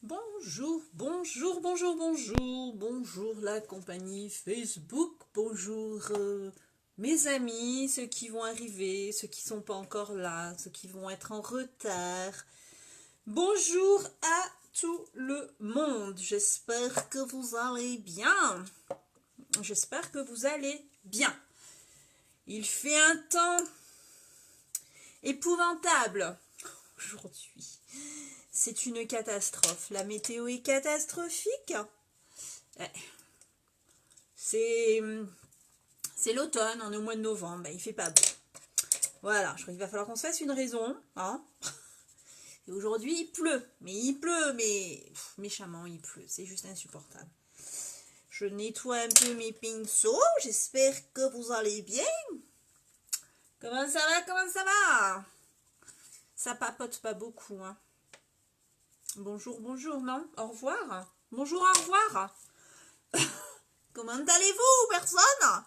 Bonjour, bonjour, bonjour, bonjour, bonjour la compagnie Facebook, bonjour mes amis, ceux qui vont arriver, ceux qui sont pas encore là, ceux qui vont être en retard. Bonjour à tout le monde, j'espère que vous allez bien. J'espère que vous allez bien. Il fait un temps épouvantable aujourd'hui. C'est une catastrophe. La météo est catastrophique. C'est l'automne, on est au mois de novembre, ben, il fait pas beau. Voilà, je crois qu'il va falloir qu'on se fasse une raison. Hein. Et aujourd'hui, il pleut. Mais méchamment, il pleut. C'est juste insupportable. Je nettoie un peu mes pinceaux. J'espère que vous allez bien. Comment ça va? Comment ça va? Ça papote pas beaucoup, hein. Bonjour, bonjour, non? Au revoir. Bonjour, au revoir. Comment allez-vous, personne?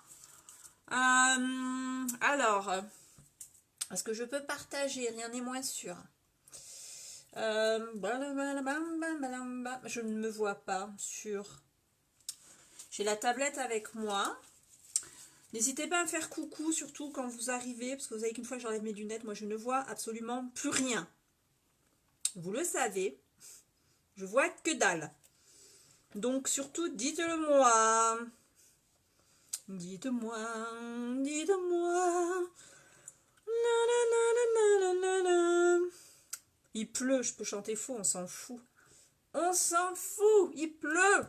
Alors, est-ce que je peux partager? Rien n'est moins sûr. Je ne me vois pas sur... J'ai la tablette avec moi. N'hésitez pas à me faire coucou, surtout quand vous arrivez, parce que vous savez qu'une fois que j'enlève mes lunettes, moi je ne vois absolument plus rien. Vous le savez. Je vois que dalle. Donc surtout, dites-le moi. Dites-moi, dites-moi. Il pleut, je peux chanter faux, on s'en fout. On s'en fout, il pleut.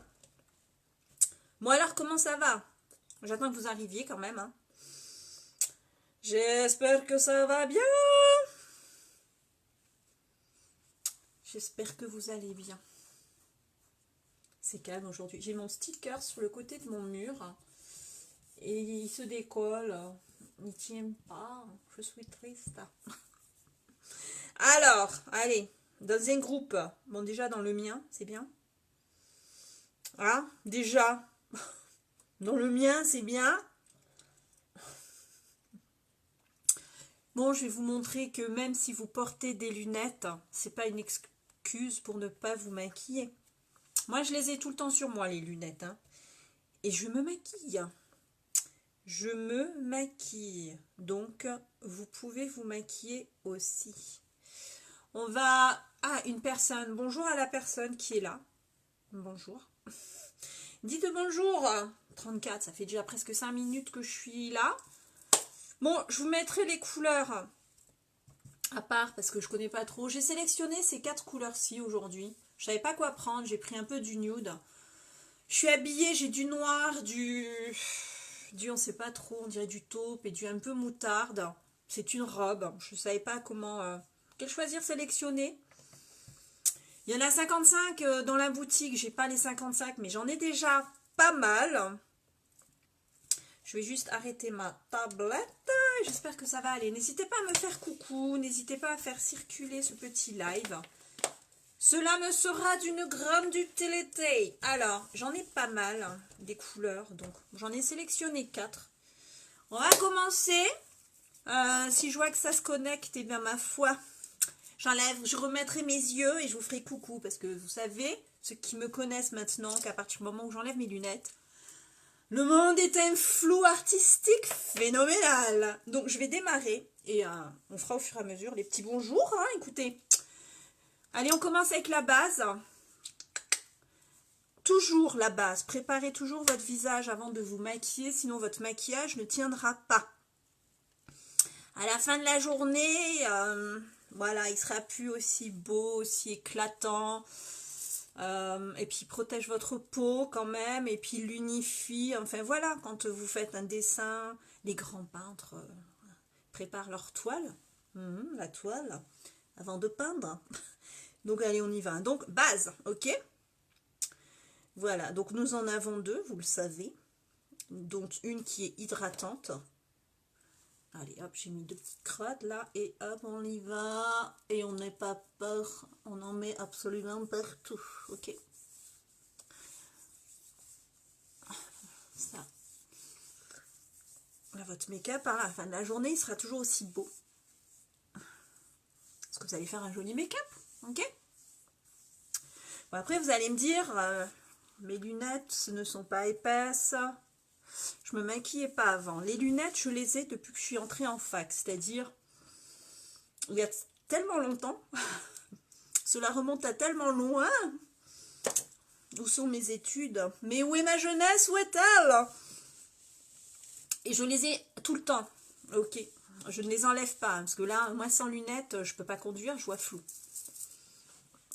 Bon alors, comment ça va? J'attends que vous arriviez quand même. Hein. J'espère que ça va bien. J'espère que vous allez bien. C'est calme aujourd'hui. J'ai mon sticker sur le côté de mon mur. Et il se décolle. Il ne tient pas. Je suis triste. Alors, allez. Dans un groupe. Bon, déjà dans le mien, c'est bien. Ah, déjà. Dans le mien, c'est bien. Bon, je vais vous montrer que même si vous portez des lunettes, c'est pas une excuse pour ne pas vous maquiller. Moi, je les ai tout le temps sur moi, les lunettes. Hein. Et je me maquille. Je me maquille. Donc, vous pouvez vous maquiller aussi. On va... Ah, une personne. Bonjour à la personne qui est là. Bonjour. Dites bonjour. 34, ça fait déjà presque 5 minutes que je suis là. Bon, je vous mettrai les couleurs à part parce que je connais pas trop. J'ai sélectionné ces 4 couleurs-ci aujourd'hui. Je savais pas quoi prendre. J'ai pris un peu du nude. Je suis habillée, j'ai du noir, du on sait pas trop, on dirait du taupe et du un peu moutarde. C'est une robe. Je savais pas comment... quel choisir, sélectionner. Il y en a 55 dans la boutique. J'ai pas les 55, mais j'en ai déjà pas mal. Je vais juste arrêter ma tablette. J'espère que ça va aller. N'hésitez pas à me faire coucou. N'hésitez pas à faire circuler ce petit live. Cela me sera d'une grande utilité. Alors, j'en ai pas mal, des couleurs. Donc, j'en ai sélectionné 4. On va commencer. Si je vois que ça se connecte, et bien ma foi, j'enlève, je remettrai mes yeux et je vous ferai coucou. Parce que vous savez, ceux qui me connaissent maintenant, qu'à partir du moment où j'enlève mes lunettes, le monde est un flou artistique phénoménal. Donc, je vais démarrer et on fera au fur et à mesure les petits bonjours. Hein, écoutez. Allez, on commence avec la base. Toujours la base. Préparez toujours votre visage avant de vous maquiller, sinon votre maquillage ne tiendra pas. À la fin de la journée, voilà, il sera plus aussi beau, aussi éclatant. Et puis, il protège votre peau quand même. Et puis, il l'unifie. Enfin, voilà, quand vous faites un dessin, les grands peintres préparent leur toile. La toile, avant de peindre. Donc, allez, on y va. Donc, base, ok? Voilà, donc nous en avons 2, vous le savez. Donc, une qui est hydratante. Allez, hop, j'ai mis 2 petites crottes là. Et hop, on y va. Et on n'est pas peur. On en met absolument partout, ok? Ça. Là, votre make-up, à la fin de la journée, il sera toujours aussi beau. Parce que vous allez faire un joli make-up, ok? Bon, après, vous allez me dire, mes lunettes ce ne sont pas épaisses. Je me maquillais pas avant. Les lunettes, je les ai depuis que je suis entrée en fac. C'est-à-dire, il y a tellement longtemps. Cela remonte à tellement loin. Où sont mes études? Mais où est ma jeunesse? Où est-elle? Et je les ai tout le temps. Ok. Je ne les enlève pas. Parce que là, moi, sans lunettes, je ne peux pas conduire. Je vois flou.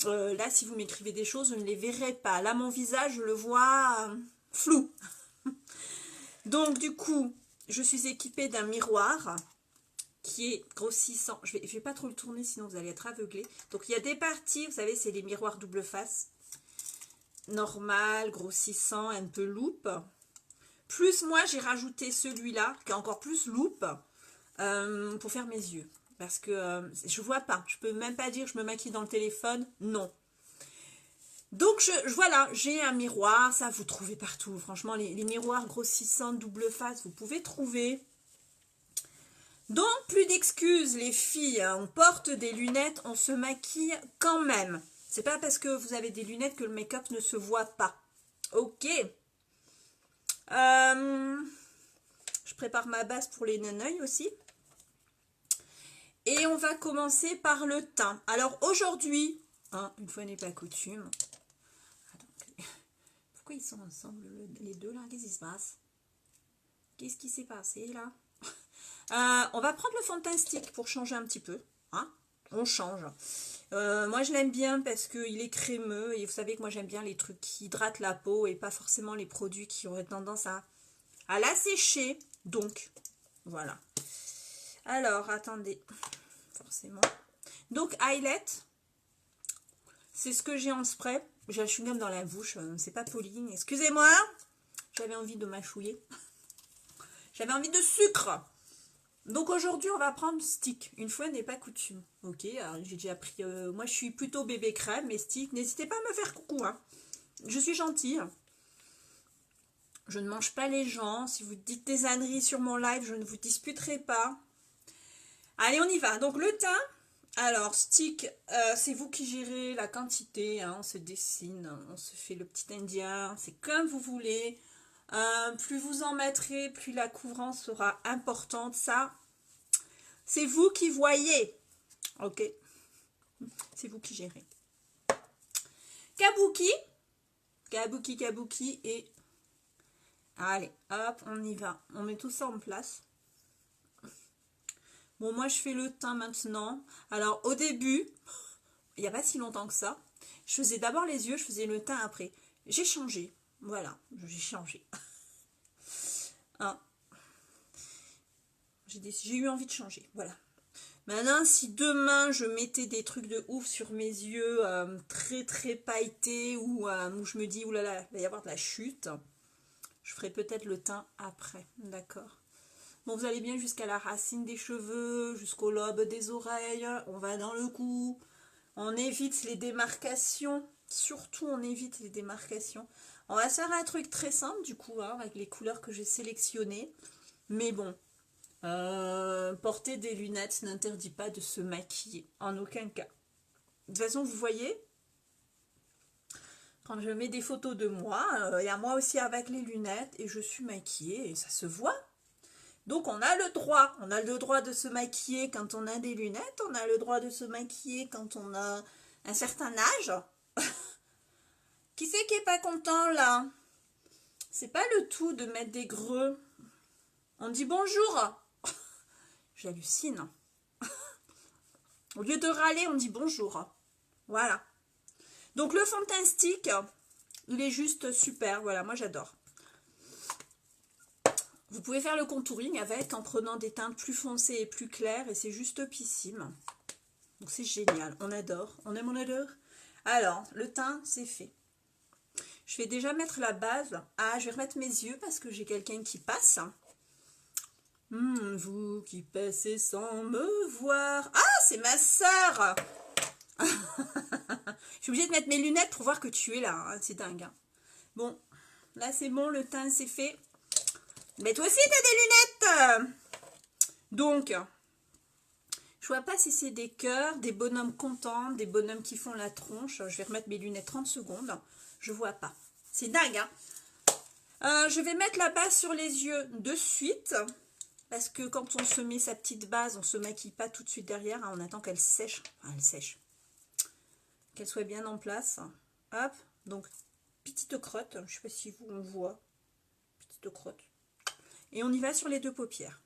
Là, si vous m'écrivez des choses, je ne les verrai pas. Là, mon visage, je le vois flou. Donc, du coup, je suis équipée d'un miroir qui est grossissant. Je vais pas trop le tourner, sinon vous allez être aveuglé. Donc, il y a des parties, vous savez, c'est les miroirs double face. Normal, grossissant, un peu loupe. Plus, moi, j'ai rajouté celui-là, qui est encore plus loupe, pour faire mes yeux. Parce que je vois pas. Je peux même pas dire je me maquille dans le téléphone. Non. Donc, voilà, j'ai un miroir. Ça, vous trouvez partout. Franchement, les miroirs grossissants, double face, vous pouvez trouver. Donc, plus d'excuses, les filles. On porte des lunettes, on se maquille quand même. C'est pas parce que vous avez des lunettes que le make-up ne se voit pas. Ok. Je prépare ma base pour les naneuils aussi. Et on va commencer par le teint. Alors aujourd'hui, hein, une fois n'est pas coutume. Attends, pourquoi ils sont ensemble les deux là? Qu'est-ce qui se passe? Qu'est-ce qui s'est passé là? On va prendre le fond de teint stick pour changer un petit peu. Hein, on change. Moi je l'aime bien parce qu'il est crémeux. Et vous savez que moi j'aime bien les trucs qui hydratent la peau et pas forcément les produits qui auraient tendance à l'assécher. Donc, voilà. Alors, attendez. Forcément. Donc, highlight. C'est ce que j'ai en spray. J'ai un chewing-gum dans la bouche. C'est pas poli. Excusez-moi. J'avais envie de mâchouiller. J'avais envie de sucre. Donc, aujourd'hui, on va prendre stick. Une fois n'est pas coutume. Ok, alors j'ai déjà pris... moi, je suis plutôt bébé crème, mais stick. N'hésitez pas à me faire coucou. Hein. Je suis gentille. Je ne mange pas les gens. Si vous dites des âneries sur mon live, je ne vous disputerai pas. Allez, on y va. Donc, le teint. Alors, stick, c'est vous qui gérez la quantité. Hein, on se dessine, on se fait le petit indien. C'est comme vous voulez. Plus vous en mettrez, plus la couvrance sera importante. Ça, c'est vous qui voyez. Ok. C'est vous qui gérez. Kabuki. Kabuki, kabuki. Et allez, hop, on y va. On met tout ça en place. Bon, moi, je fais le teint maintenant. Alors, au début, il n'y a pas si longtemps que ça, je faisais d'abord les yeux, je faisais le teint après. J'ai changé. Voilà, j'ai changé. Hein. J'ai eu envie de changer. Voilà. Maintenant, si demain, je mettais des trucs de ouf sur mes yeux, très, très pailletés, ou où je me dis, oulala, il va y avoir de la chute, je ferai peut-être le teint après. D'accord. Bon, vous allez bien jusqu'à la racine des cheveux, jusqu'au lobe des oreilles. On va dans le cou. On évite les démarcations. Surtout, on évite les démarcations. On va faire un truc très simple, du coup, hein, avec les couleurs que j'ai sélectionnées. Mais bon, porter des lunettes n'interdit pas de se maquiller. En aucun cas. De toute façon, vous voyez, quand je mets des photos de moi, il y a moi aussi avec les lunettes et je suis maquillée et ça se voit. Donc, on a le droit de se maquiller quand on a des lunettes, on a le droit de se maquiller quand on a un certain âge. Qui c'est qui est pas content, là? C'est pas le tout de mettre des greux. On dit bonjour. J'hallucine. Au lieu de râler, on dit bonjour. Voilà. Donc, le fond de teint stick, il est juste super. Voilà, moi, j'adore. Vous pouvez faire le contouring avec en prenant des teintes plus foncées et plus claires et c'est juste topissime. Donc c'est génial, on adore, on aime, on adore. Alors, le teint, c'est fait. Je vais déjà mettre la base. Ah, je vais remettre mes yeux parce que j'ai quelqu'un qui passe. Vous qui passez sans me voir. Ah, c'est ma sœur. Je suis obligée de mettre mes lunettes pour voir que tu es là, hein. C'est dingue. Hein. Bon, là c'est bon, le teint c'est fait. Mais toi aussi, tu as des lunettes. Donc, je Je vois pas si c'est des cœurs, des bonhommes contents, des bonhommes qui font la tronche. Je vais remettre mes lunettes 30 secondes. Je vois pas. C'est dingue, hein. Je vais mettre la base sur les yeux de suite. Parce que quand on se met sa petite base, on se maquille pas tout de suite derrière. Hein, on attend qu'elle sèche. Enfin, elle sèche. Qu'elle soit bien en place. Hop. Donc, petite crotte. Je sais pas si on voit. Petite crotte. Et on y va sur les deux paupières.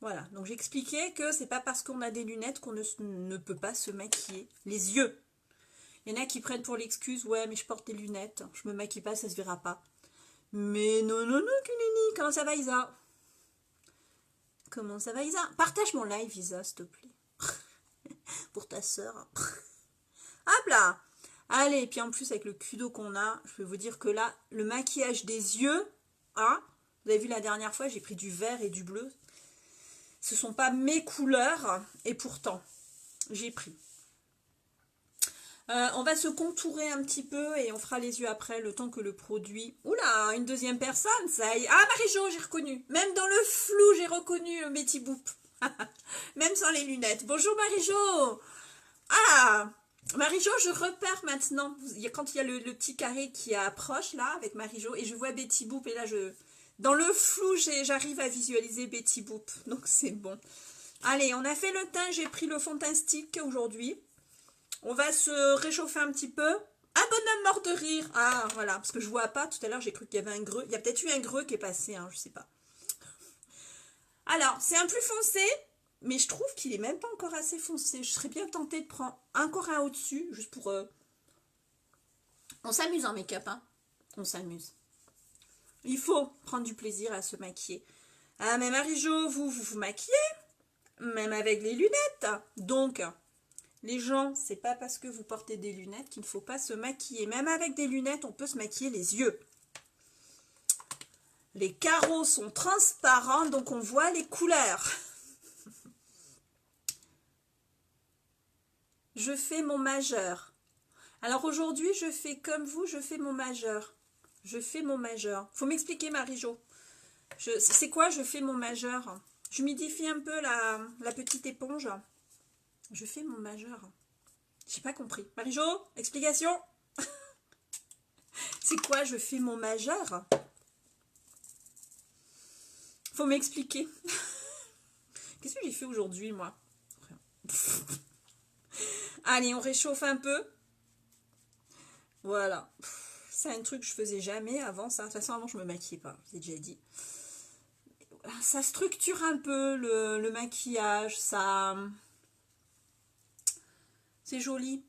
Voilà, donc j'expliquais que c'est pas parce qu'on a des lunettes qu'on ne peut pas se maquiller. Les yeux. Il y en a qui prennent pour l'excuse, ouais, mais je porte des lunettes, je me maquille pas, ça se verra pas. Mais non, non, non, Kunini, comment ça va, Isa? Comment ça va, Isa? Partage mon live, Isa, s'il te plaît. Pour ta soeur. Hop là. Allez, puis en plus, avec le cudo qu'on a, je peux vous dire que là, le maquillage des yeux, hein, vous avez vu la dernière fois, j'ai pris du vert et du bleu. Ce ne sont pas mes couleurs, et pourtant, j'ai pris. On va se contourer un petit peu et on fera les yeux après, le temps que le produit... Oula, une deuxième personne, ça y est. Ah, Marie-Jo, j'ai reconnu. Même dans le flou, j'ai reconnu le Betty Boop. Même sans les lunettes. Bonjour, Marie-Jo. Ah, Marie-Jo, je repère maintenant. Quand il y a le petit carré qui approche, là, avec Marie-Jo, et je vois Betty Boop, et là, dans le flou, j'arrive à visualiser Betty Boop. Donc, c'est bon. Allez, on a fait le teint. J'ai pris le fond de teint stick aujourd'hui. On va se réchauffer un petit peu. Un bonhomme mort de rire. Ah, voilà, parce que je vois pas. Tout à l'heure, j'ai cru qu'il y avait un greu. Il y a peut-être eu un greu qui est passé, hein, je sais pas. Alors, c'est un plus foncé, mais je trouve qu'il est même pas encore assez foncé. Je serais bien tentée de prendre encore un au-dessus, juste pour... On s'amuse en make-up, hein. On s'amuse. Il faut prendre du plaisir à se maquiller. Ah, mais Marie-Jo, vous maquillez, même avec les lunettes. Donc, les gens, c'est pas parce que vous portez des lunettes qu'il ne faut pas se maquiller. Même avec des lunettes, on peut se maquiller les yeux. Les carreaux sont transparents, donc on voit les couleurs. Je fais mon majeur. Alors aujourd'hui, je fais comme vous, je fais mon majeur. Je fais mon majeur. Faut m'expliquer, Marie-Jo. C'est quoi, je fais mon majeur? J'humidifie un peu la petite éponge. Je fais mon majeur. J'ai pas compris. Marie-Jo, explication. C'est quoi, je fais mon majeur? Faut m'expliquer. Qu'est-ce que j'ai fait aujourd'hui, moi? Allez, on réchauffe un peu. Voilà. C'est un truc que je faisais jamais avant, ça. De toute façon, avant, je me maquillais pas. Je l'ai déjà dit. Ça structure un peu le maquillage. Ça... C'est joli.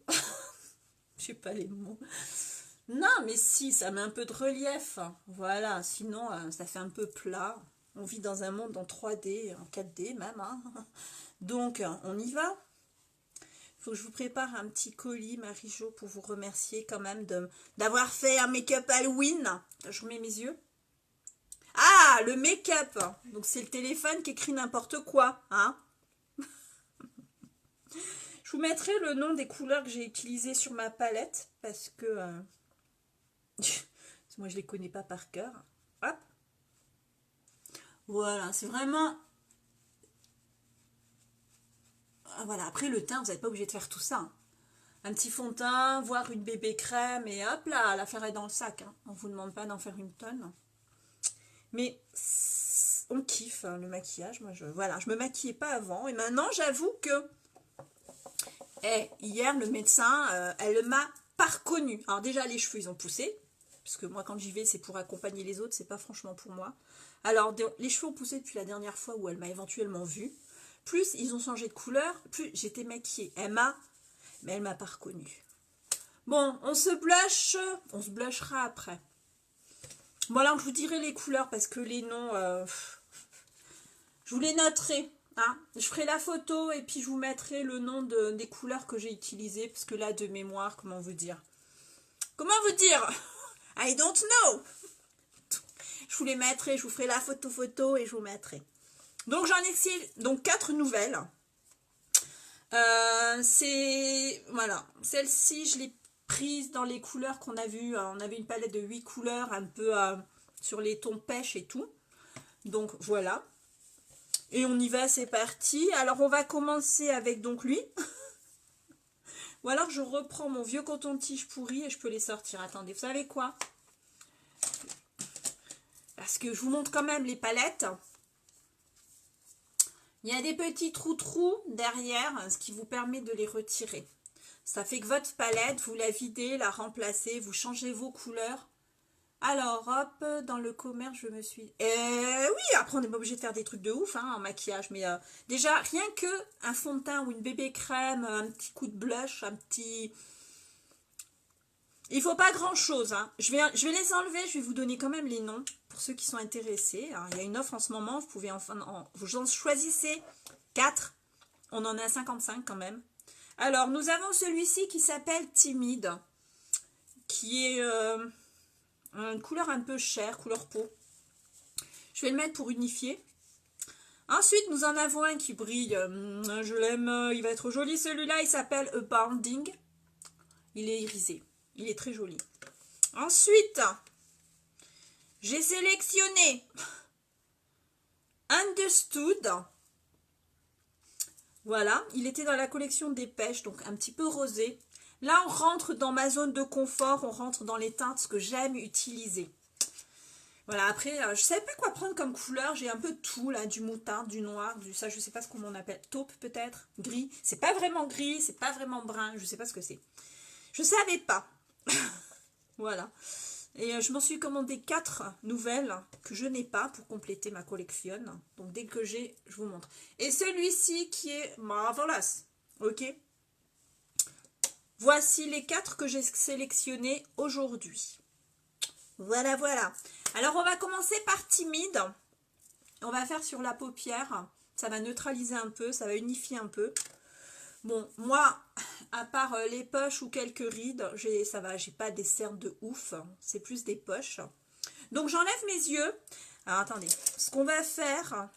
Je sais pas les mots. Non, mais si, ça met un peu de relief. Voilà, sinon, ça fait un peu plat. On vit dans un monde en 3D, en 4D même. Hein. Donc, on y va. Il faut que je vous prépare un petit colis, Marie-Jo, pour vous remercier quand même d'avoir fait un make-up Halloween. Je remets mes yeux. Ah, le make-up. Donc, c'est le téléphone qui écrit n'importe quoi. Hein. Je vous mettrai le nom des couleurs que j'ai utilisées sur ma palette. Parce que... moi, je les connais pas par cœur. Hop. Voilà, c'est vraiment... Voilà, après le teint, vous n'êtes pas obligé de faire tout ça. Hein. Un petit fond de teint, voire une bébé crème, et hop là, l'affaire est dans le sac. Hein. On ne vous demande pas d'en faire une tonne. Mais on kiffe hein, le maquillage. Moi, voilà, je me maquillais pas avant. Et maintenant, j'avoue que... hier, le médecin, elle m'a pas reconnue. Alors déjà, les cheveux, ils ont poussé. Parce que moi, quand j'y vais, c'est pour accompagner les autres. C'est pas franchement pour moi. Alors, les cheveux ont poussé depuis la dernière fois où elle m'a éventuellement vue. Plus ils ont changé de couleur, plus j'étais maquillée. Mais elle m'a pas reconnue. Bon, on se blushera après. Bon, alors je vous dirai les couleurs parce que les noms, je vous les noterai. Hein. Je ferai la photo et puis je vous mettrai le nom des couleurs que j'ai utilisées. Parce que là, de mémoire, comment vous dire? Comment vous dire? I don't know. Je vous les mettrai, je vous ferai la photo et je vous mettrai. Donc j'en ai donc 4 nouvelles. C'est voilà, celle-ci je l'ai prise dans les couleurs qu'on a vues. On avait une palette de 8 couleurs, un peu sur les tons pêche et tout. Donc voilà. Et on y va, c'est parti. Alors, on va commencer avec donc lui. Ou alors, je reprends mon vieux coton-tige pourri et je peux les sortir. Attendez, vous savez quoi? Parce que je vous montre quand même les palettes. Il y a des petits trous derrière, ce qui vous permet de les retirer. Ça fait que votre palette, vous la videz, la remplacez, vous changez vos couleurs. Alors, hop, dans le commerce, je me suis... oui, après, on n'est pas obligé de faire des trucs de ouf hein, en maquillage. Mais déjà, rien que un fond de teint ou une bébé crème, un petit coup de blush, un petit... Il faut pas grand-chose. Hein. Je vais les enlever, je vais vous donner quand même les noms pour ceux qui sont intéressés. Alors, il y a une offre en ce moment, vous pouvez vous en choisissez 4. On en a 55 quand même. Alors, nous avons celui-ci qui s'appelle Timide, qui est une couleur un peu chère, couleur peau. Je vais le mettre pour unifier. Ensuite, nous en avons un qui brille. Je l'aime, il va être joli. Celui-là, il s'appelle Abounding. Il est irisé. Il est très joli. Ensuite, j'ai sélectionné Understood. Voilà, il était dans la collection des pêches, donc un petit peu rosé. Là, on rentre dans ma zone de confort, on rentre dans les teintes que j'aime utiliser. Voilà, après, je ne savais pas quoi prendre comme couleur. J'ai un peu de tout, là, du moutarde, du noir, du ça, je ne sais pas ce qu'on appelle. Taupe, peut-être, gris. C'est pas vraiment gris, c'est pas vraiment brun, je ne sais pas ce que c'est. Je ne savais pas. Voilà. Et je m'en suis commandé 4 nouvelles que je n'ai pas pour compléter ma collection. Donc, dès que j'ai, je vous montre. Et celui-ci qui est Marvelous. Ok. Voici les 4 que j'ai sélectionnés aujourd'hui. Voilà, voilà. Alors, on va commencer par Timide. On va faire sur la paupière. Ça va neutraliser un peu, ça va unifier un peu. Bon, moi, à part les poches ou quelques rides, ça va, j'ai pas des cernes de ouf. C'est plus des poches. Donc, j'enlève mes yeux. Alors, attendez. Ce qu'on va faire...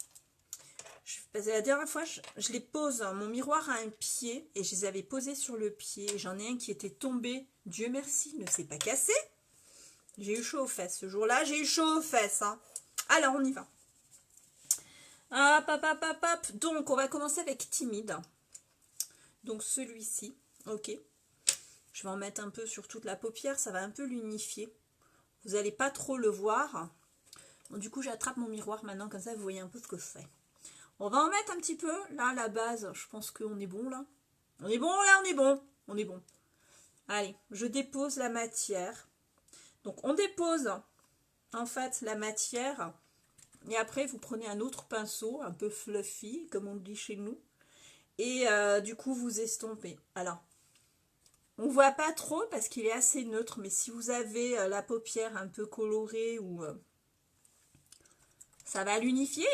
La dernière fois, je les pose, mon miroir a un pied et je les avais posés sur le pied. J'en ai un qui était tombé. Dieu merci, ne s'est pas cassé. J'ai eu chaud aux fesses. Ce jour-là, j'ai eu chaud aux fesses. Hein. Alors, on y va. Hop, hop, hop, hop, hop. Donc, on va commencer avec Timide. Donc, celui-ci. Ok. Je vais en mettre un peu sur toute la paupière. Ça va un peu l'unifier. Vous n'allez pas trop le voir. Bon, du coup, j'attrape mon miroir maintenant. Comme ça, vous voyez un peu ce que je fais. On va en mettre un petit peu. Là, la base, je pense qu'on est bon, là. On est bon, là, on est bon. On est bon. Allez, je dépose la matière. Donc, on dépose, en fait, la matière. Et après, vous prenez un autre pinceau, un peu fluffy, comme on dit chez nous. Et du coup, vous estompez. Alors, on ne voit pas trop parce qu'il est assez neutre. Mais si vous avez la paupière un peu colorée, ou ça va l'unifier.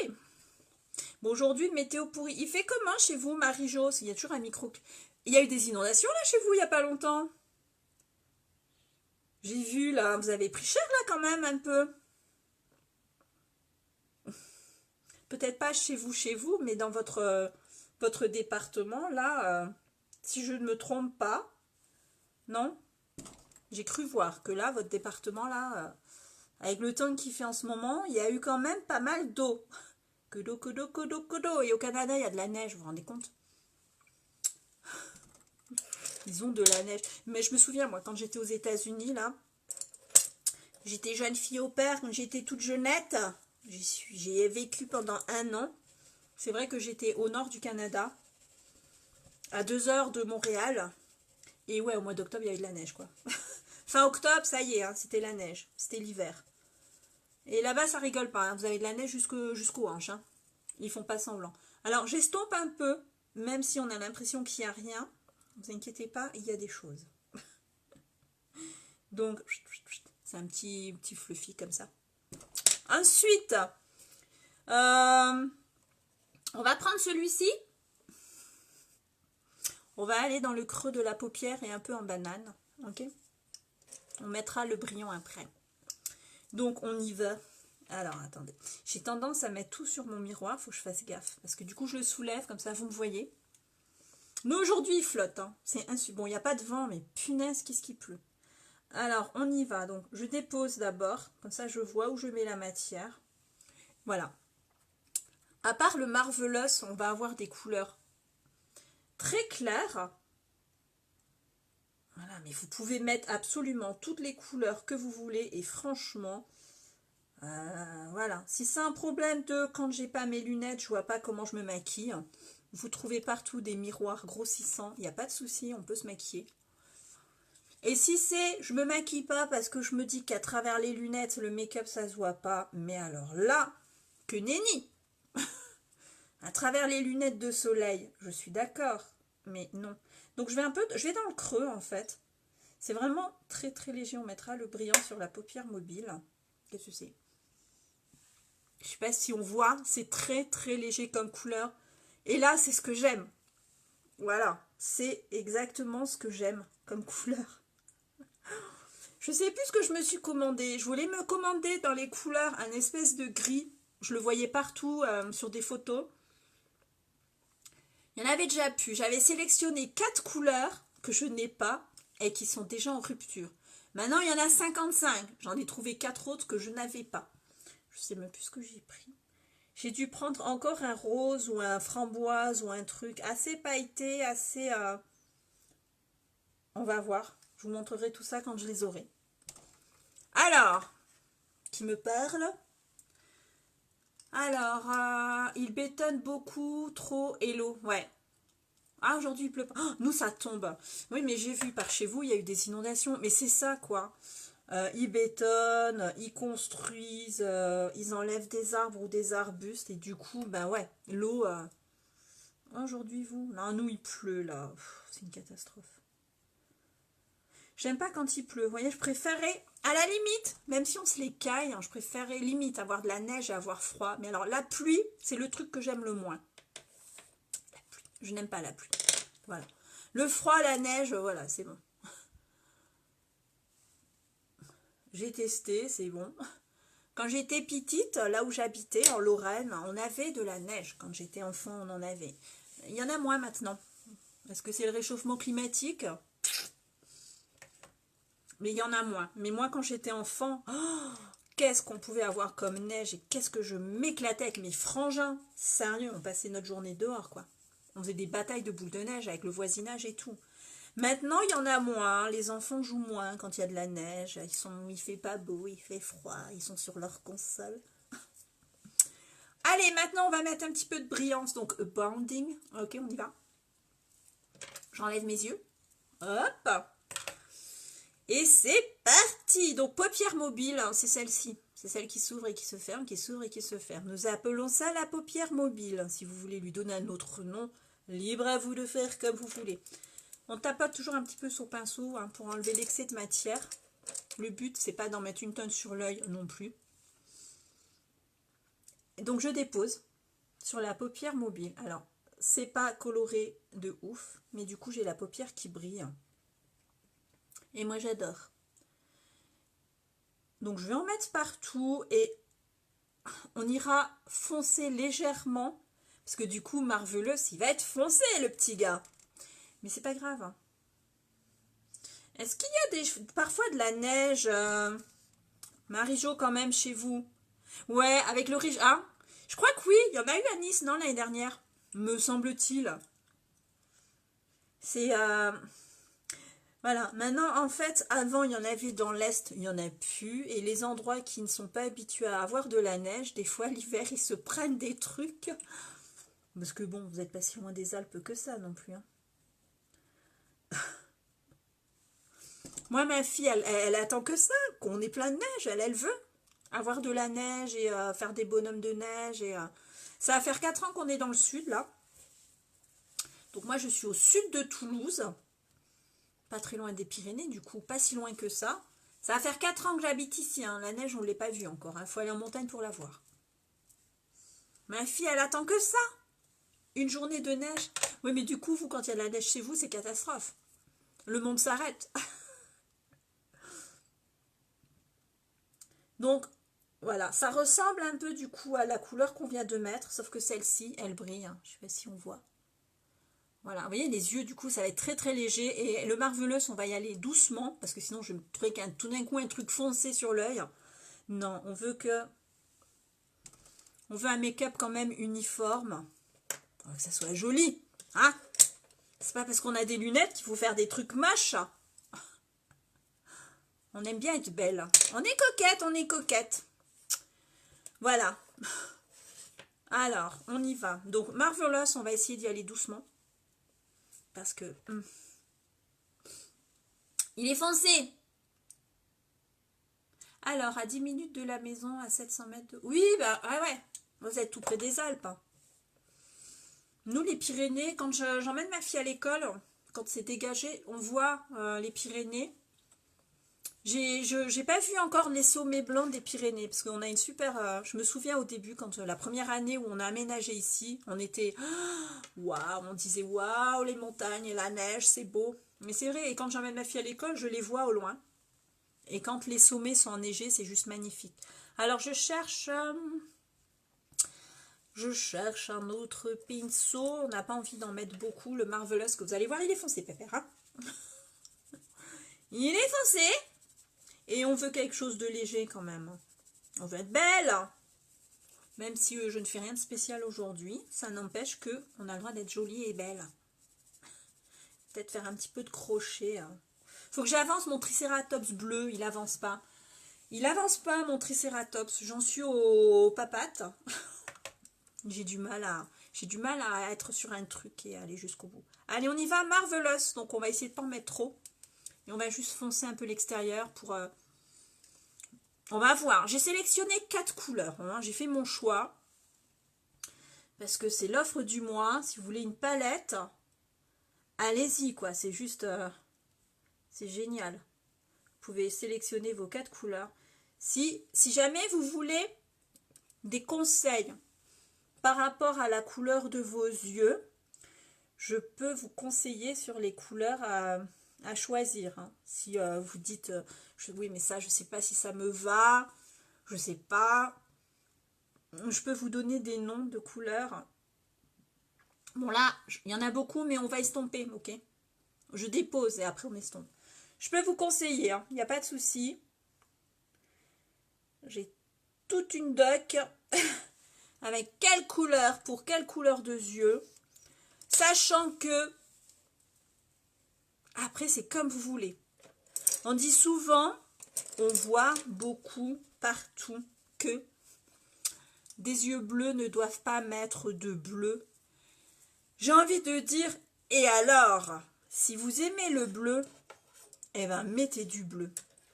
Bon, aujourd'hui, météo pourri. Il fait comment chez vous, Marie-Jo? Il y a toujours un micro... Il y a eu des inondations, là, chez vous, il n'y a pas longtemps. J'ai vu, là, vous avez pris cher, là, quand même, un peu. Peut-être pas chez vous, mais dans votre département, là, si je ne me trompe pas, non? J'ai cru voir que là, votre département, là, avec le temps qu'il fait en ce moment, il y a eu quand même pas mal d'eau. Que d'eau, que d'eau, que d'eau, que d'eau. Et au Canada, il y a de la neige, vous vous rendez compte? Ils ont de la neige. Mais je me souviens, moi, quand j'étais aux États-Unis, là, j'étais jeune fille au père, quand j'étais toute jeunette, j'ai vécu pendant 1 an. C'est vrai que j'étais au nord du Canada, à 2 heures de Montréal. Et ouais, au mois d'octobre, il y avait de la neige, quoi. Fin octobre, ça y est, hein, c'était la neige. C'était l'hiver. Et là-bas, ça rigole pas. Hein, vous avez de la neige jusqu'aux hanches. Hein. Ils font pas semblant. Alors, j'estompe un peu, même si on a l'impression qu'il n'y a rien. Ne vous inquiétez pas, il y a des choses. Donc, c'est un petit fluffy comme ça. Ensuite, on va prendre celui-ci. On va aller dans le creux de la paupière et un peu en banane. Ok. On mettra le brillant après. Donc, on y va. Alors, attendez. J'ai tendance à mettre tout sur mon miroir. Il faut que je fasse gaffe. Parce que du coup, je le soulève. Comme ça, vous me voyez. Mais aujourd'hui, il flotte. Hein. C'est bon, il n'y a pas de vent, mais punaise, qu'est-ce qui pleut. Alors, on y va. Donc, je dépose d'abord. Comme ça, je vois où je mets la matière. Voilà. À part le Marvelous, on va avoir des couleurs très claires. Voilà, mais vous pouvez mettre absolument toutes les couleurs que vous voulez. Et franchement, voilà. Si c'est un problème de quand j'ai pas mes lunettes, je vois pas comment je me maquille. Vous trouvez partout des miroirs grossissants. Il n'y a pas de souci, on peut se maquiller. Et si c'est, je me maquille pas parce que je me dis qu'à travers les lunettes, le make-up, ça se voit pas. Mais alors là, que nenni! À travers les lunettes de soleil, je suis d'accord. Mais non. Donc je vais dans le creux en fait. C'est vraiment très très léger. On mettra le brillant sur la paupière mobile. Qu'est-ce que c'est? Je sais pas si on voit. C'est très très léger comme couleur. Et là, c'est ce que j'aime. Voilà. C'est exactement ce que j'aime comme couleur. Je sais plus ce que je me suis commandé. Je voulais me commander dans les couleurs un espèce de gris. Je le voyais partout sur des photos. Il y en avait déjà plus. J'avais sélectionné 4 couleurs que je n'ai pas et qui sont déjà en rupture. Maintenant, il y en a 55. J'en ai trouvé 4 autres que je n'avais pas. Je sais même plus ce que j'ai pris. J'ai dû prendre encore un rose ou un framboise ou un truc assez pailleté, assez... On va voir. Je vous montrerai tout ça quand je les aurai. Alors, qui me parle? Alors, il bétonne beaucoup, trop, hello. Ouais. Ah, aujourd'hui, il pleut pas. Oh, nous, ça tombe. Oui, mais j'ai vu par chez vous, il y a eu des inondations. Mais c'est ça, quoi. Ils bétonnent, ils construisent, ils enlèvent des arbres ou des arbustes. Et du coup, ben ouais, l'eau... Aujourd'hui, vous? Non, nous, il pleut, là. C'est une catastrophe. J'aime pas quand il pleut. Vous voyez, je préférais, à la limite, même si on se les caille, hein, je préférais limite avoir de la neige et avoir froid. Mais alors, la pluie, c'est le truc que j'aime le moins. La pluie. Je n'aime pas la pluie. Voilà. Le froid, la neige, voilà, c'est bon. J'ai testé, c'est bon. Quand j'étais petite, là où j'habitais, en Lorraine, on avait de la neige. Quand j'étais enfant, on en avait. Il y en a moins maintenant. Est-ce que c'est le réchauffement climatique? Mais il y en a moins. Mais moi, quand j'étais enfant, oh, qu'est-ce qu'on pouvait avoir comme neige et qu'est-ce que je m'éclatais avec mes frangins. Sérieux, on passait notre journée dehors, quoi. On faisait des batailles de boules de neige avec le voisinage et tout. Maintenant, il y en a moins. Les enfants jouent moins quand il y a de la neige. Il fait pas beau, il fait froid. Ils sont sur leur console. Allez, maintenant, on va mettre un petit peu de brillance. Donc, bounding. Ok, on y va. J'enlève mes yeux. Hop. Et c'est parti. Donc, paupière mobile, c'est celle-ci. C'est celle qui s'ouvre et qui se ferme, qui s'ouvre et qui se ferme. Nous appelons ça la paupière mobile. Si vous voulez lui donner un autre nom, libre à vous de faire comme vous voulez. On tapote toujours un petit peu sur pinceau hein, pour enlever l'excès de matière. Le but, c'est pas d'en mettre une tonne sur l'œil non plus. Donc, je dépose sur la paupière mobile. Alors, c'est pas coloré de ouf, mais du coup, j'ai la paupière qui brille. Et moi, j'adore. Donc, je vais en mettre partout et on ira foncer légèrement. Parce que du coup, Marvelous, il va être foncé, le petit gars. Mais c'est pas grave. Hein. Est-ce qu'il y a parfois de la neige, Marie-Jo, quand même, chez vous? Ouais, avec le riche. Ah, je crois que oui, il y en a eu à Nice, non, l'année dernière, me semble-t-il. C'est... Voilà, maintenant, en fait, avant, il y en avait dans l'Est, il n'y en a plus. Et les endroits qui ne sont pas habitués à avoir de la neige, des fois, l'hiver, ils se prennent des trucs. Parce que bon, vous n'êtes pas si loin des Alpes que ça non plus. Hein. Moi, ma fille, elle attend que ça, qu'on ait plein de neige. Elle veut avoir de la neige et faire des bonhommes de neige. Et ça va faire 4 ans qu'on est dans le sud, là. Donc moi, je suis au sud de Toulouse. Pas très loin des Pyrénées, du coup, pas si loin que ça. Ça va faire 4 ans que j'habite ici. Hein. La neige, on ne l'est pas vue encore. Il faut aller en montagne pour la voir. Ma fille, elle attend que ça. Une journée de neige. Oui, mais du coup, vous, quand il y a de la neige chez vous, c'est catastrophe. Le monde s'arrête. Donc, voilà. Ça ressemble un peu, du coup, à la couleur qu'on vient de mettre. Sauf que celle-ci, elle brille. Hein. Je ne sais pas si on voit. Voilà, vous voyez, les yeux, du coup, ça va être très très léger. Et le Marvelous, on va y aller doucement, parce que sinon, je me trouve tout d'un coup un truc foncé sur l'œil. Non, on veut que... On veut un make-up quand même uniforme. Pour que ça soit joli. Hein? C'est pas parce qu'on a des lunettes qu'il faut faire des trucs moches. On aime bien être belle. On est coquette, on est coquette. Voilà. Alors, on y va. Donc, Marvelous, on va essayer d'y aller doucement. Parce que... il est foncé. Alors, à 10 minutes de la maison, à 700 mètres de... Oui, bah ouais. Vous êtes tout près des Alpes. Nous, les Pyrénées, quand j'emmène ma fille à l'école, quand c'est dégagé, on voit les Pyrénées. J'ai pas vu encore les sommets blancs des Pyrénées, parce qu'on a une super... je me souviens au début, quand la première année où on a aménagé ici, on était... Waouh, on disait waouh, les montagnes et la neige, c'est beau. Mais c'est vrai, et quand j'emmène ma fille à l'école, je les vois au loin. Et quand les sommets sont enneigés, c'est juste magnifique. Alors je cherche un autre pinceau. On n'a pas envie d'en mettre beaucoup. Le Marvelous que vous allez voir, il est foncé, Pépère. Hein, il est foncé. Et on veut quelque chose de léger quand même. On veut être belle. Même si je ne fais rien de spécial aujourd'hui, ça n'empêche qu'on a le droit d'être jolie et belle. Peut-être faire un petit peu de crochet. Faut que j'avance mon tricératops bleu. Il avance pas. Il avance pas mon tricératops. J'en suis aux papates. J'ai du mal à être sur un truc et aller jusqu'au bout. Allez, on y va, Marvelous. Donc, on va essayer de pas en mettre trop. Et on va juste foncer un peu l'extérieur pour... on va voir. J'ai sélectionné 4 couleurs. Hein. J'ai fait mon choix. Parce que c'est l'offre du mois. Si vous voulez une palette, allez-y, quoi. C'est juste... c'est génial. Vous pouvez sélectionner vos 4 couleurs. Si jamais vous voulez des conseils par rapport à la couleur de vos yeux, je peux vous conseiller sur les couleurs à choisir. Hein. Si vous dites, oui, mais ça, je ne sais pas si ça me va, je ne sais pas. Je peux vous donner des noms de couleurs. Bon, là, il y en a beaucoup, mais on va estomper, ok? Je dépose et après on estompe. Je peux vous conseiller, il n'y a pas de souci. J'ai toute une doc avec quelle couleur, pour quelle couleur de yeux. Sachant que, après c'est comme vous voulez. On dit souvent, on voit beaucoup partout que des yeux bleus ne doivent pas mettre de bleu. J'ai envie de dire, et alors, si vous aimez le bleu, eh ben mettez du bleu.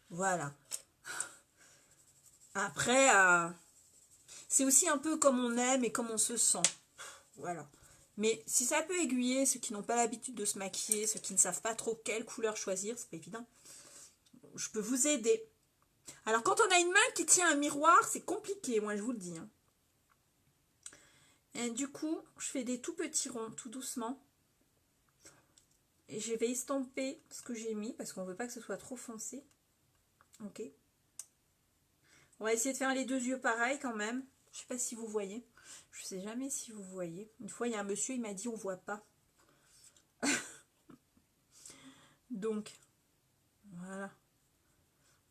Voilà. Après, c'est aussi un peu comme on aime et comme on se sent. Voilà. Mais si ça peut aiguiller ceux qui n'ont pas l'habitude de se maquiller, ceux qui ne savent pas trop quelle couleur choisir, c'est pas évident, je peux vous aider. Alors quand on a une main qui tient un miroir, c'est compliqué, moi je vous le dis. Hein. Et du coup, je fais des tout petits ronds, tout doucement. Et je vais estomper ce que j'ai mis, parce qu'on ne veut pas que ce soit trop foncé. Ok. On va essayer de faire les deux yeux pareils quand même. Je ne sais pas si vous voyez. Je ne sais jamais si vous voyez. Une fois, il y a un monsieur, il m'a dit on ne voit pas. Donc, voilà.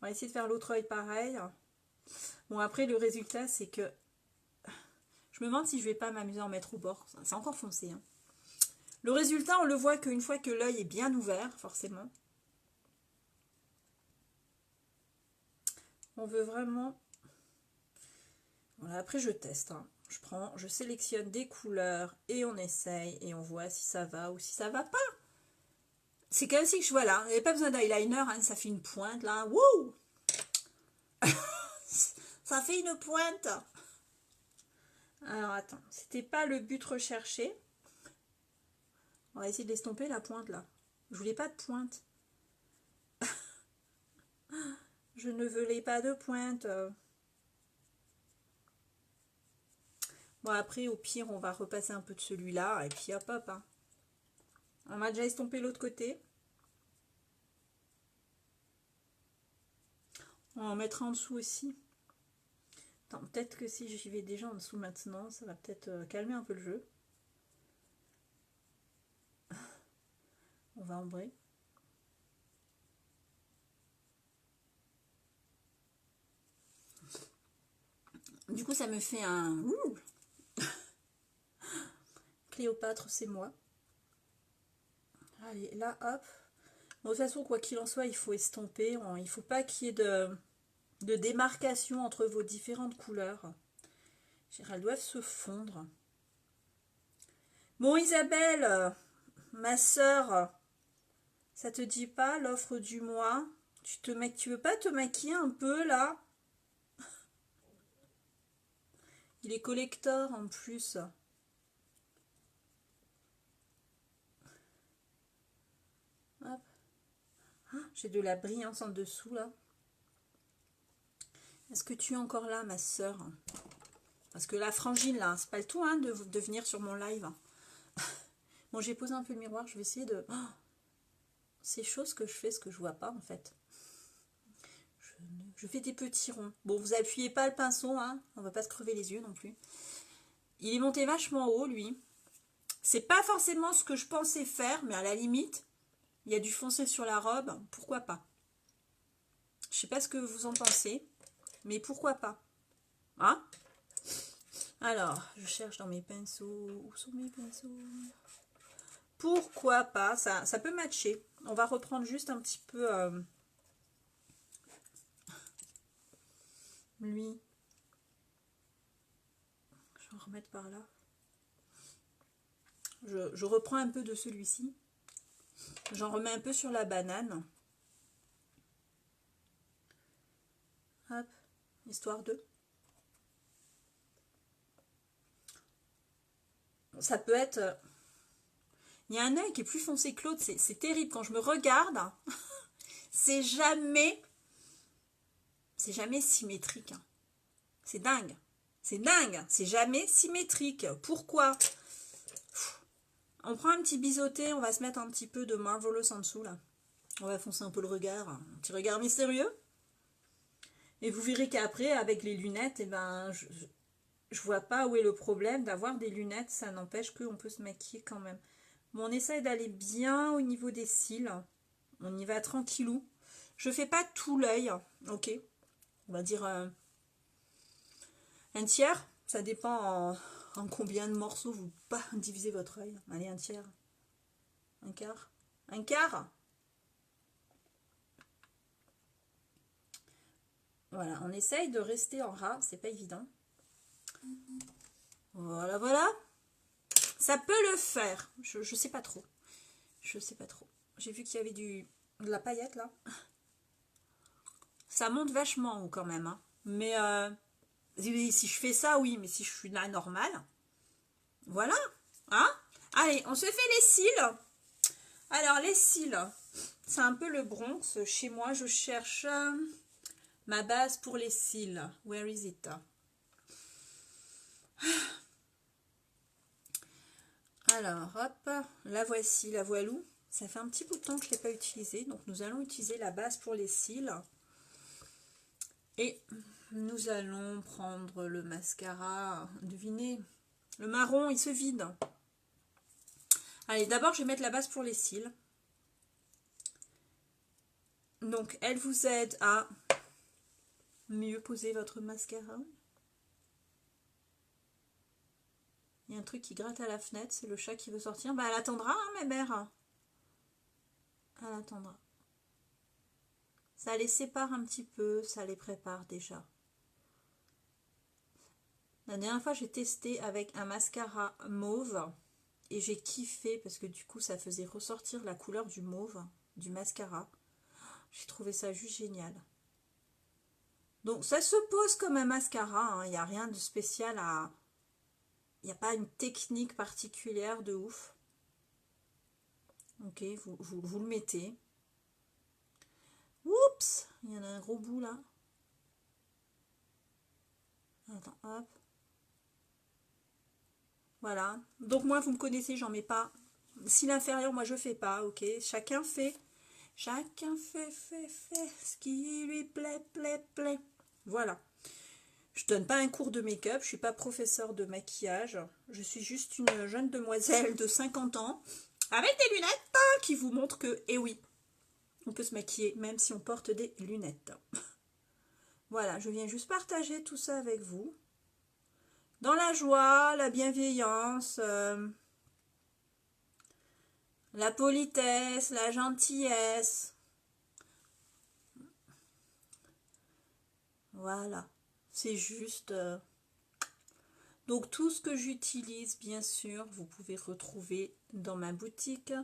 On va essayer de faire l'autre œil pareil. Bon, après, le résultat, c'est que je me demande si je vais pas m'amuser à en mettre au bord. C'est encore foncé. Hein. Le résultat, on le voit qu'une fois que l'œil est bien ouvert, forcément. On veut vraiment... Voilà, après, je teste. Hein. Je sélectionne des couleurs et on essaye et on voit si ça va ou si ça va pas. C'est comme si je vois là, il n'y a pas besoin d'eyeliner, hein, ça fait une pointe là. Wouh! Ça fait une pointe. Alors attends, c'était pas le but recherché. On va essayer de l'estomper la pointe là. Je voulais pas de pointe. Je ne voulais pas de pointe. Bon après au pire on va repasser un peu de celui-là et puis hop hop. Hein. On va déjà estomper l'autre côté. On va en mettre en dessous aussi. Attends, peut-être que si j'y vais déjà en dessous maintenant, ça va peut-être calmer un peu le jeu. On va ombrer. Du coup, ça me fait un... Ouh. Cléopâtre, c'est moi. Allez, là, hop. Bon, de toute façon, quoi qu'il en soit, il faut estomper. Il ne faut pas qu'il y ait de démarcation entre vos différentes couleurs. Elles doivent se fondre. Bon, Isabelle, ma sœur, ça te dit pas l'offre du mois? Tu veux pas te maquiller un peu, là? Il est collector, en plus. Hop. Ah, j'ai de la brillance en dessous, là. Est-ce que tu es encore là, ma sœur? Parce que la frangine, là, c'est pas le tout, hein, de venir sur mon live. Bon, j'ai posé un peu le miroir, je vais essayer de... Oh, c'est chaud ce que je fais, ce que je vois pas, en fait. Je fais des petits ronds. Bon, vous appuyez pas le pinceau, hein. On va pas se crever les yeux non plus. Il est monté vachement haut, lui. C'est pas forcément ce que je pensais faire, mais à la limite, il y a du foncé sur la robe, pourquoi pas? Je sais pas ce que vous en pensez, mais pourquoi pas? Hein? Alors, je cherche dans mes pinceaux. Où sont mes pinceaux? Pourquoi pas? Ça peut matcher. On va reprendre juste un petit peu lui. Je vais en remettre par là. Je reprends un peu de celui-ci. J'en remets un peu sur la banane. Hop, histoire de... Ça peut être... Il y a un œil qui est plus foncé que l'autre. C'est terrible. Quand je me regarde, c'est jamais symétrique. C'est dingue. C'est dingue. C'est jamais symétrique. Pourquoi? On prend un petit biseauté. On va se mettre un petit peu de Marvelous en dessous, là. On va foncer un peu le regard. Un petit regard mystérieux. Et vous verrez qu'après, avec les lunettes, eh ben, je vois pas où est le problème d'avoir des lunettes. Ça n'empêche qu'on peut se maquiller quand même. Bon, on essaye d'aller bien au niveau des cils. On y va tranquillou. Je fais pas tout l'œil. Ok. On va dire un tiers. Ça dépend en combien de morceaux vous pas divisez votre œil. Allez, un tiers. Un quart. Un quart. Voilà, on essaye de rester en ras. C'est pas évident. Voilà, voilà. Ça peut le faire. Je sais pas trop. Je sais pas trop. J'ai vu qu'il y avait de la paillette là. Ça monte vachement haut quand même. Hein. Mais si je fais ça, oui. Mais si je suis là normale, voilà. Hein? Allez, on se fait les cils. Alors, les cils, c'est un peu le Bronx. Chez moi, je cherche ma base pour les cils. Where is it? Alors, hop, la voici, la voilou. Ça fait un petit bout de temps que je ne l'ai pas utilisée. Donc, nous allons utiliser la base pour les cils. Et nous allons prendre le mascara. Devinez, le marron, il se vide. Allez, d'abord, je vais mettre la base pour les cils. Donc, elle vous aide à mieux poser votre mascara. Il y a un truc qui gratte à la fenêtre, c'est le chat qui veut sortir. Bah, elle attendra, hein, ma mère. Elle attendra. Ça les sépare un petit peu, ça les prépare déjà. La dernière fois, j'ai testé avec un mascara mauve et j'ai kiffé parce que du coup, ça faisait ressortir la couleur du mauve du mascara. J'ai trouvé ça juste génial. Donc, ça se pose comme un mascara. Il n'y a rien de spécial à... Il n'y a pas une technique particulière de ouf. Ok, vous le mettez. Oups, il y en a un gros bout là. Attends, hop. Voilà. Donc moi, vous me connaissez, j'en mets pas. Si l'inférieur, moi je fais pas, ok. Chacun fait ce qui lui plaît. Voilà. Je donne pas un cours de make-up, je suis pas professeur de maquillage. Je suis juste une jeune demoiselle de 50 ans avec des lunettes qui vous montrent que, eh oui, on peut se maquiller même si on porte des lunettes. Voilà, je viens juste partager tout ça avec vous. dans la joie, la bienveillance, la politesse, la gentillesse. Voilà, c'est juste... Donc tout ce que j'utilise, bien sûr, vous pouvez retrouver dans ma boutique.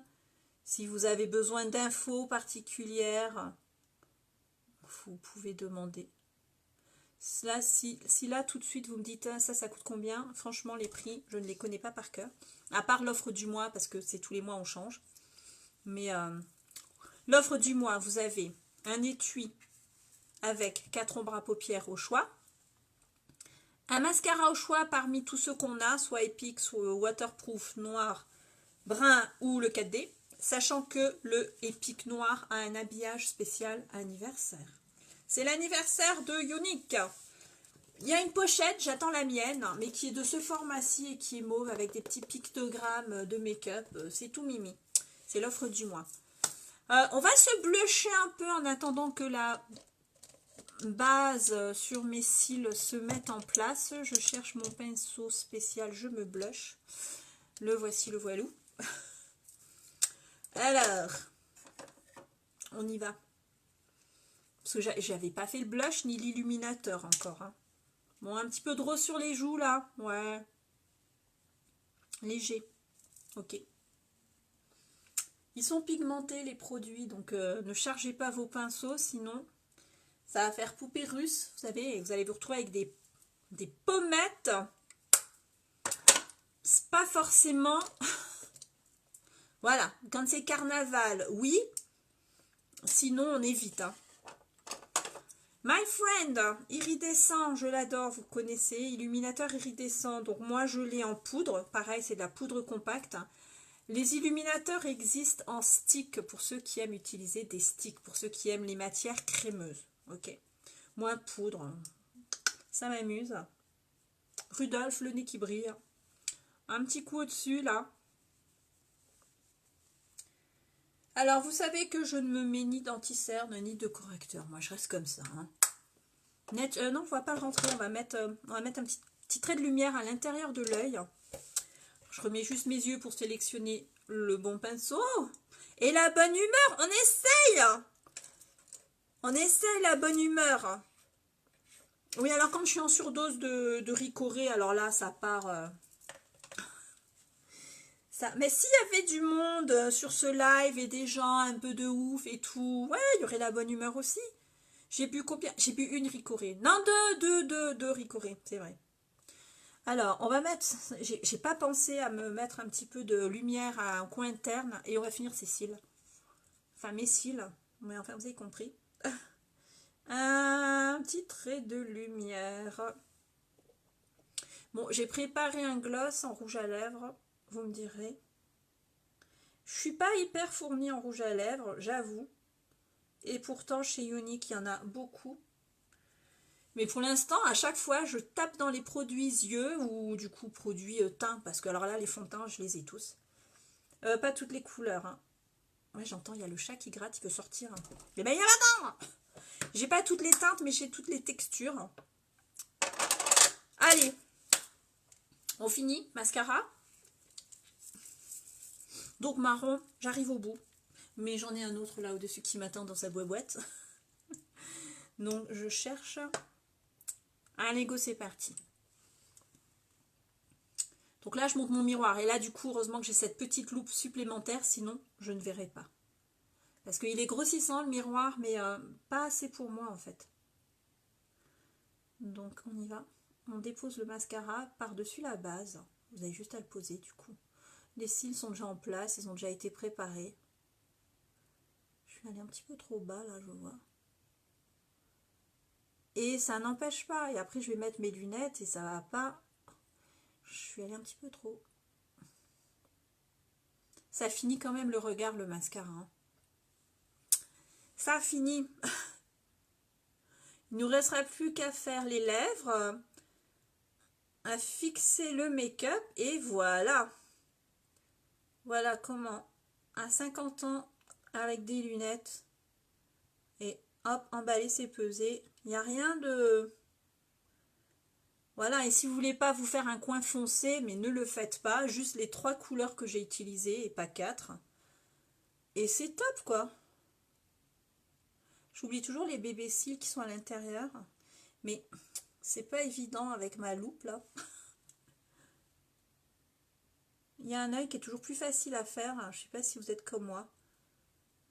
Si vous avez besoin d'infos particulières, vous pouvez demander. Là, si là tout de suite vous me dites ça coûte combien, franchement les prix je ne les connais pas par cœur, à part l'offre du mois parce que c'est tous les mois on change, mais l'offre du mois, vous avez un étui avec 4 ombres à paupières au choix, un mascara au choix parmi tous ceux qu'on a, soit épique, soit waterproof, noir, brun ou le 4D, sachant que le épique noir a un habillage spécial anniversaire. C'est l'anniversaire de Unique. Il y a une pochette, j'attends la mienne, mais qui est de ce format-ci et qui est mauve avec des petits pictogrammes de make-up. C'est tout mimi. C'est l'offre du mois. On va se blusher un peu en attendant que la base sur mes cils se mette en place. Je cherche mon pinceau spécial, je me blush. Le voici, le voilou. Alors, on y va. Parce que j'avais pas fait le blush ni l'illuminateur encore. Hein. Bon, un petit peu de rose sur les joues là. Ouais. Léger. Ok. Ils sont pigmentés les produits, donc ne chargez pas vos pinceaux, sinon ça va faire poupée russe. Vous savez, vous allez vous retrouver avec des pommettes. C'est pas forcément... Voilà, quand c'est carnaval, oui. Sinon, on évite. Hein. My Friend, iridescent, je l'adore, vous connaissez, illuminateur iridescent, donc moi je l'ai en poudre, pareil c'est de la poudre compacte. Les illuminateurs existent en stick pour ceux qui aiment utiliser des sticks, pour ceux qui aiment les matières crémeuses, ok. Moi poudre, ça m'amuse. Rudolph, le nez qui brille, un petit coup au-dessus là. Alors vous savez que je ne me mets ni d'anti-cerne ni de correcteur, moi je reste comme ça, hein. Non, on va pas le rentrer, on va mettre un petit trait de lumière à l'intérieur de l'œil. Je remets juste mes yeux pour sélectionner le bon pinceau. Et la bonne humeur, on essaye. On essaye la bonne humeur. Oui, alors quand je suis en surdose de ricoré, alors là, ça part... ça. Mais s'il y avait du monde sur ce live et des gens un peu de ouf et tout, ouais, il y aurait la bonne humeur aussi. J'ai bu combien? J'ai bu une ricoré. Non, deux ricoré, c'est vrai. Alors, on va mettre... J'ai pas pensé à me mettre un petit peu de lumière à un coin interne et on va finir ses cils. Enfin, mes cils. Mais enfin, vous avez compris. Un petit trait de lumière. Bon, j'ai préparé un gloss en rouge à lèvres. Vous me direz. Je suis pas hyper fournie en rouge à lèvres, j'avoue. Et pourtant, chez Unique, il y en a beaucoup. Mais pour l'instant, à chaque fois, je tape dans les produits yeux ou du coup produits teint. Parce que alors là, les fonds de teint, je les ai tous. Pas toutes les couleurs. Hein. Ouais, j'entends, il y a le chat qui gratte, il veut sortir. Mais ben, il y a là-dedans. J'ai pas toutes les teintes, mais j'ai toutes les textures. Allez. On finit. Mascara. Donc marron, j'arrive au bout. Mais j'en ai un autre là au-dessus qui m'attend dans sa boîte. Donc je cherche. Allez, go, c'est parti. Donc là, je monte mon miroir. Et là, du coup, heureusement que j'ai cette petite loupe supplémentaire. Sinon, je ne verrai pas. Parce qu'il est grossissant, le miroir, mais pas assez pour moi, en fait. Donc, on y va. On dépose le mascara par-dessus la base. Vous avez juste à le poser, du coup. Les cils sont déjà en place. Ils ont déjà été préparés. Je suis allée un petit peu trop bas, là, je vois. Et ça n'empêche pas. Et après, je vais mettre mes lunettes et ça va pas. Je suis allée un petit peu trop. Ça finit quand même le regard, le mascara. Hein. Ça finit. Il ne nous restera plus qu'à faire les lèvres, à fixer le make-up et voilà. Voilà comment, à 50 ans, avec des lunettes, et hop, emballer, c'est peser. Il n'y a rien de... Voilà, et si vous voulez pas vous faire un coin foncé, mais ne le faites pas, juste les 3 couleurs que j'ai utilisées et pas 4. Et c'est top quoi. J'oublie toujours les bébés cils qui sont à l'intérieur. Mais c'est pas évident avec ma loupe là. Il y a un œil qui est toujours plus facile à faire. Je sais pas si vous êtes comme moi.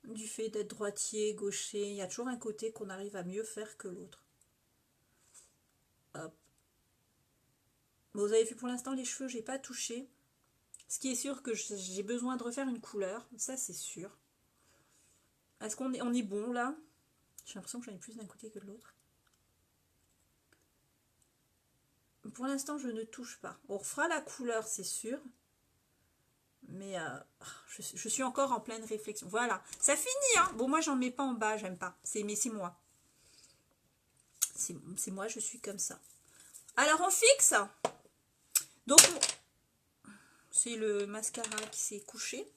Du fait d'être droitier, gaucher, il y a toujours un côté qu'on arrive à mieux faire que l'autre. Hop. Bon, vous avez vu pour l'instant les cheveux, j'ai pas touché. Ce qui est sûr que j'ai besoin de refaire une couleur. Ça c'est sûr. Est-ce qu'on est, on est bon là? J'ai l'impression que j'en ai plus d'un côté que de l'autre. Pour l'instant, je ne touche pas. On refera la couleur, c'est sûr. Mais je suis encore en pleine réflexion. Voilà, ça finit. Hein. Bon, moi, j'en mets pas en bas, j'aime pas. Mais c'est moi. C'est moi, je suis comme ça. Alors, on fixe. Donc, c'est le mascara qui s'est couché.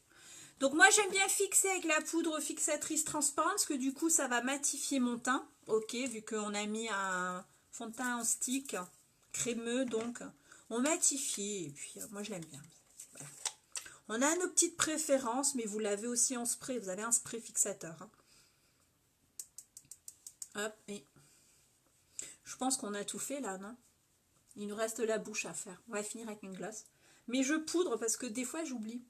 Donc, moi, j'aime bien fixer avec la poudre fixatrice transparente parce que du coup, ça va matifier mon teint. Ok, vu qu'on a mis un fond de teint en stick crémeux, donc on matifie. Et puis, moi, je l'aime bien. Voilà. On a nos petites préférences, mais vous l'avez aussi en spray. Vous avez un spray fixateur. Hein. Hop, et je pense qu'on a tout fait là, non? Il nous reste la bouche à faire. On va finir avec une glace. Mais je poudre parce que des fois, j'oublie.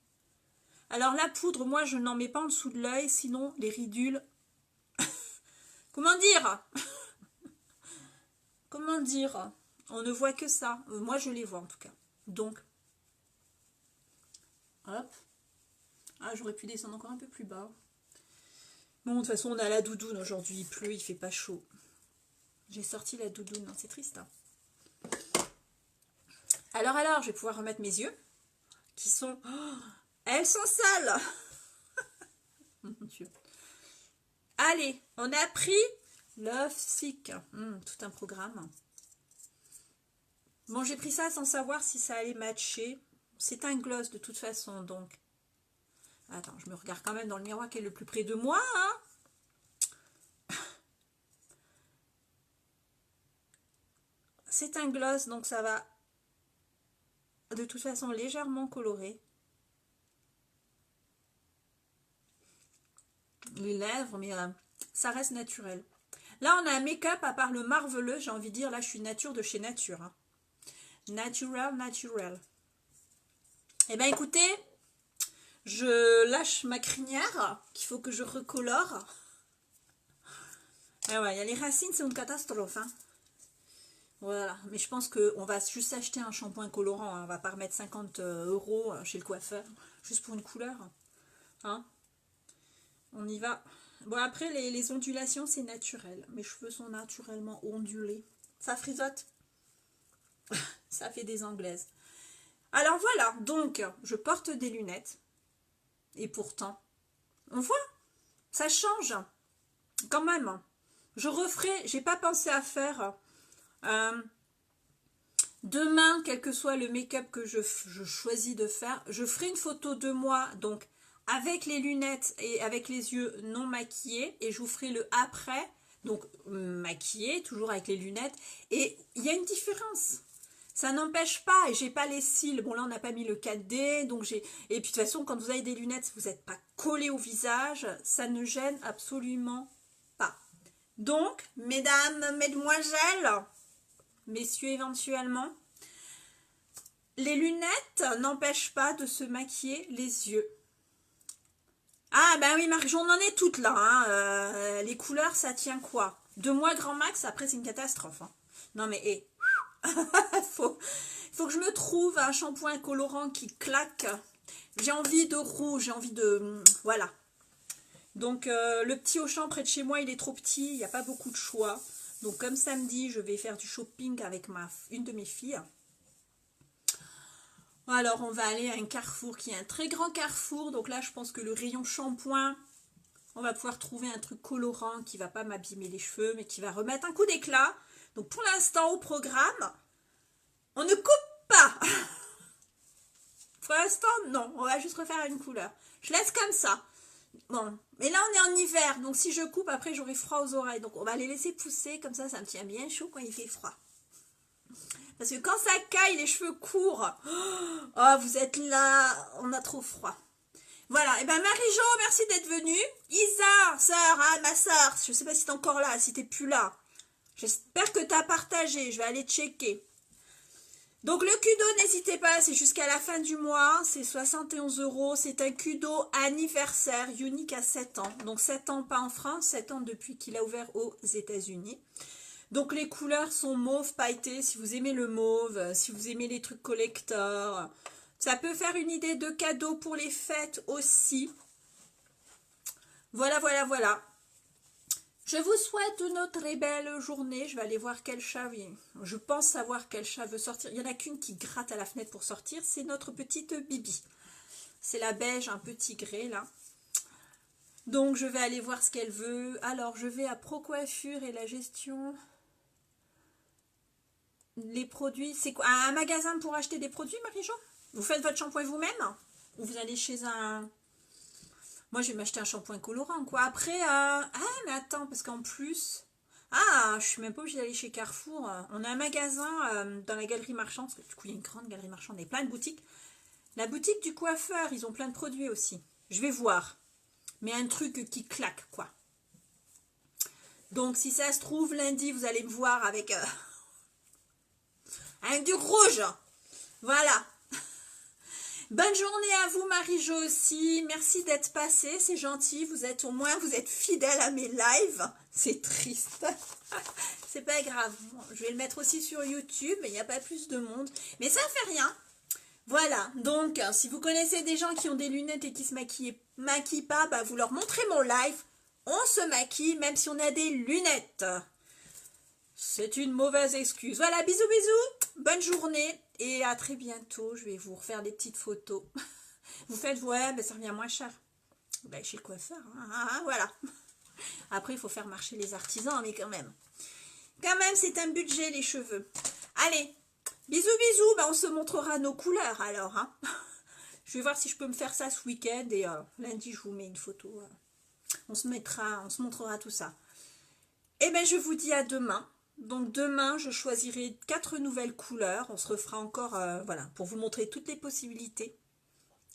Alors la poudre, moi, je n'en mets pas en dessous de l'œil, sinon les ridules... Comment dire? Comment dire? On ne voit que ça. Moi, je les vois en tout cas. Donc, hop. Ah, j'aurais pu descendre encore un peu plus bas. Bon, de toute façon, on a la doudoune aujourd'hui. Il pleut, il fait pas chaud. J'ai sorti la doudoune. C'est triste. Hein. Alors, je vais pouvoir remettre mes yeux. Qui sont... Oh, elles sont sales. Mon Dieu. Allez, on a pris Love Sick. Tout un programme. Bon, j'ai pris ça sans savoir si ça allait matcher. C'est un gloss de toute façon, donc... Attends, je me regarde quand même dans le miroir qui est le plus près de moi. Hein. C'est un gloss, donc ça va de toute façon légèrement colorer. Les lèvres, mais ça reste naturel. Là, on a un make-up, à part le marveleux, j'ai envie de dire, là, je suis nature de chez Nature. Hein. Natural. Eh bien, écoutez, je lâche ma crinière, qu'il faut que je recolore. Ah ouais, il y a les racines, c'est une catastrophe. Hein. Voilà, mais je pense qu'on va juste acheter un shampoing colorant. Hein. On va pas remettre 50 € chez le coiffeur, juste pour une couleur. Hein. On y va. Bon, après, les ondulations, c'est naturel. Mes cheveux sont naturellement ondulés. Ça frisote. Ça fait des anglaises. Alors voilà, donc, je porte des lunettes. Et pourtant, on voit, ça change. Quand même. Je referai, j'ai pas pensé à faire demain, quel que soit le make-up que je choisis de faire, je ferai une photo de moi, donc avec les lunettes et avec les yeux non maquillés, et je vous ferai le après, donc maquillé, toujours avec les lunettes, et il y a une différence. Ça n'empêche pas, et j'ai pas les cils, bon là on n'a pas mis le 4D, donc j'ai, et puis de toute façon quand vous avez des lunettes, vous n'êtes pas collé au visage, ça ne gêne absolument pas. Donc, mesdames, mesdemoiselles, messieurs éventuellement, les lunettes n'empêchent pas de se maquiller les yeux. Ah ben oui Marc, j'en en ai toutes là, hein. Les couleurs ça tient quoi? 2 mois grand max, après c'est une catastrophe. Hein. Non mais faut que je me trouve un shampoing colorant qui claque. J'ai envie de rouge, j'ai envie de... Voilà. Donc le petit Auchan près de chez moi il est trop petit, il n'y a pas beaucoup de choix. Donc comme samedi je vais faire du shopping avec une de mes filles. Alors on va aller à un Carrefour qui est un très grand Carrefour. Donc là je pense que le rayon shampoing, on va pouvoir trouver un truc colorant qui va pas m'abîmer les cheveux mais qui va remettre un coup d'éclat. Donc pour l'instant au programme, on ne coupe pas. Pour l'instant non, on va juste refaire une couleur. Je laisse comme ça. Bon, mais là on est en hiver, donc si je coupe après j'aurai froid aux oreilles. Donc on va les laisser pousser, comme ça me tient bien chaud quand il fait froid. Parce que quand ça caille, les cheveux courts. Oh, vous êtes là, on a trop froid. Voilà, et ben Marie-Jo, merci d'être venue. Isa, sœur, hein, ma sœur, je sais pas si t'es encore là, si t'es plus là. J'espère que t'as partagé, je vais aller checker. Donc le Kudo, n'hésitez pas, c'est jusqu'à la fin du mois, c'est 71 €. C'est un Kudo anniversaire, unique à 7 ans. Donc 7 ans pas en France, 7 ans depuis qu'il a ouvert aux États-Unis. Donc les couleurs sont mauve pailleté, si vous aimez le mauve, si vous aimez les trucs collector. Ça peut faire une idée de cadeau pour les fêtes aussi. Voilà, voilà, voilà. Je vous souhaite une très belle journée. Je vais aller voir quel chat vient. Je pense savoir quel chat veut sortir. Il n'y en a qu'une qui gratte à la fenêtre pour sortir. C'est notre petite Bibi. C'est la beige, un peu tigré là. Donc je vais aller voir ce qu'elle veut. Alors je vais à Pro Coiffure et la gestion. Les produits, c'est quoi? Un magasin pour acheter des produits, Marie-Jo? Vous faites votre shampoing vous-même? Ou vous allez chez un... Moi, je vais m'acheter un shampoing colorant, quoi. Après, ah, mais attends, parce qu'en plus... Ah, je suis même pas obligée d'aller chez Carrefour. On a un magasin dans la galerie marchande, parce que du coup, il y a une grande galerie marchande et plein de boutiques. La boutique du coiffeur, ils ont plein de produits aussi. Je vais voir. Mais un truc qui claque, quoi. Donc, si ça se trouve, lundi, vous allez me voir avec du rouge. Voilà. Bonne journée à vous, Marie-Jo aussi. Merci d'être passée, c'est gentil. Vous êtes au moins, vous êtes fidèle à mes lives. C'est triste. C'est pas grave. Je vais le mettre aussi sur YouTube. Il n'y a pas plus de monde. Mais ça fait rien. Voilà. Donc, si vous connaissez des gens qui ont des lunettes et qui se maquillent pas, bah, vous leur montrez mon live. On se maquille même si on a des lunettes. C'est une mauvaise excuse. Voilà, bisous, bisous. Bonne journée. Et à très bientôt, je vais vous refaire des petites photos. Vous faites, ouais, mais ça revient moins cher. Ben, chez le coiffeur, hein, voilà. Après, il faut faire marcher les artisans, mais quand même. Quand même, c'est un budget, les cheveux. Allez, bisous, bisous. Ben, on se montrera nos couleurs, alors. Hein. Je vais voir si je peux me faire ça ce week-end. Et lundi, je vous mets une photo. On se montrera tout ça. Et ben, je vous dis à demain. Donc demain, je choisirai 4 nouvelles couleurs. On se refera encore, voilà, pour vous montrer toutes les possibilités.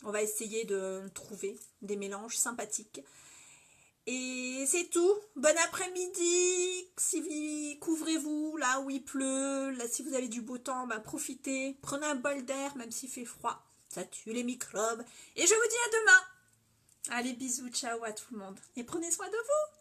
On va essayer de trouver des mélanges sympathiques. Et c'est tout. Bon après-midi. Si couvrez-vous là où il pleut, là si vous avez du beau temps, ben, profitez. Prenez un bol d'air, même s'il fait froid. Ça tue les microbes. Et je vous dis à demain. Allez, bisous, ciao à tout le monde. Et prenez soin de vous.